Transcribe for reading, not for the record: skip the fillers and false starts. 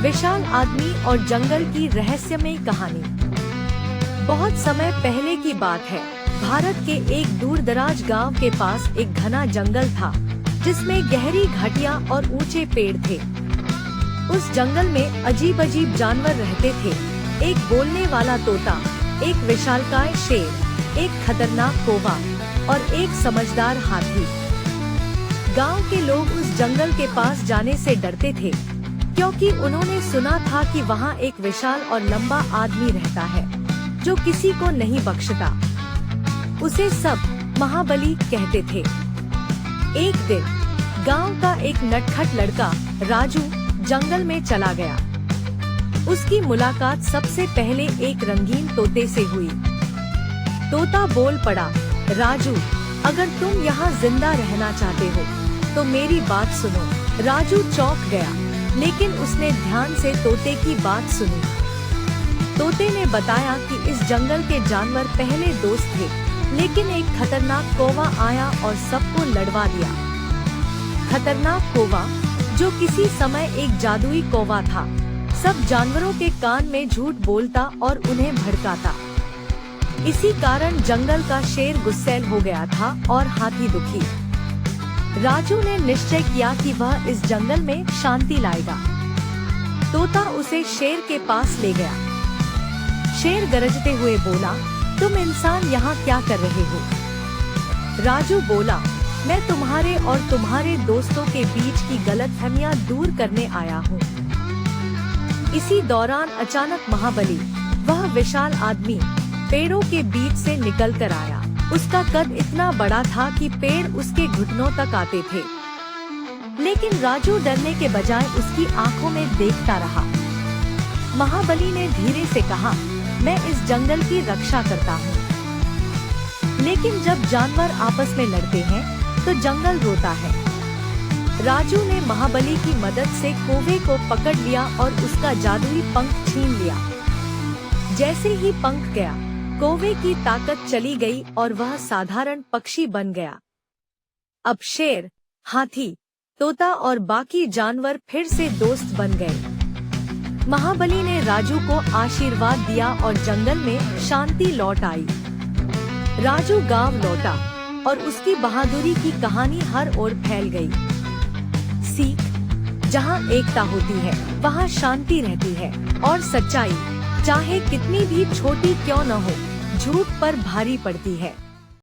विशाल आदमी और जंगल की रहस्यमयी कहानी। बहुत समय पहले की बात है। भारत के एक दूरदराज गांव के पास एक घना जंगल था, जिसमें गहरी घाटियां और ऊंचे पेड़ थे। उस जंगल में अजीब अजीब जानवर रहते थे। एक बोलने वाला तोता, एक विशालकाय शेर, एक खतरनाक कौवा और एक समझदार हाथी। गांव के लोग उस जंगल के पास जाने से डरते थे, क्योंकि उन्होंने सुना था कि वहां एक विशाल और लंबा आदमी रहता है, जो किसी को नहीं बख्शता। उसे सब महाबली कहते थे। एक दिन गांव का एक नटखट लड़का राजू जंगल में चला गया। उसकी मुलाकात सबसे पहले एक रंगीन तोते से हुई। तोता बोल पड़ा, राजू, अगर तुम यहाँ जिंदा रहना चाहते हो तो मेरी बात सुनो। राजू चौंक गया, लेकिन उसने ध्यान से तोते की बात सुनी। तोते ने बताया कि इस जंगल के जानवर पहले दोस्त थे, लेकिन एक खतरनाक कौवा आया और सबको लड़वा दिया। खतरनाक कौवा, जो किसी समय एक जादुई कौवा था, सब जानवरों के कान में झूठ बोलता और उन्हें भड़काता। इसी कारण जंगल का शेर गुस्सैल हो गया था और हाथी दुखी। राजू ने निश्चय किया कि वह इस जंगल में शांति लाएगा। तोता उसे शेर के पास ले गया। शेर गरजते हुए बोला, तुम इंसान यहाँ क्या कर रहे हो? राजू बोला, मैं तुम्हारे और तुम्हारे दोस्तों के बीच की गलतफहमियां दूर करने आया हूँ। इसी दौरान अचानक महाबली, वह विशाल आदमी, पेड़ों के बीच से निकल कर आया। उसका कद इतना बड़ा था कि पेड़ उसके घुटनों तक आते थे, लेकिन राजू डरने के बजाय उसकी आंखों में देखता रहा। महाबली ने धीरे से कहा, मैं इस जंगल की रक्षा करता हूँ, लेकिन जब जानवर आपस में लड़ते हैं तो जंगल रोता है। राजू ने महाबली की मदद से कौवे को पकड़ लिया और उसका जादुई पंख छीन लिया। जैसे ही पंख गया, कौवे की ताकत चली गई और वह साधारण पक्षी बन गया। अब शेर, हाथी, तोता और बाकी जानवर फिर से दोस्त बन गए। महाबली ने राजू को आशीर्वाद दिया और जंगल में शांति लौट आई। राजू गांव लौटा और उसकी बहादुरी की कहानी हर ओर फैल गई। सीख, जहां एकता होती है वहां शांति रहती है, और सच्चाई, चाहे कितनी भी छोटी क्यों न हो, झूठ पर भारी पड़ती है।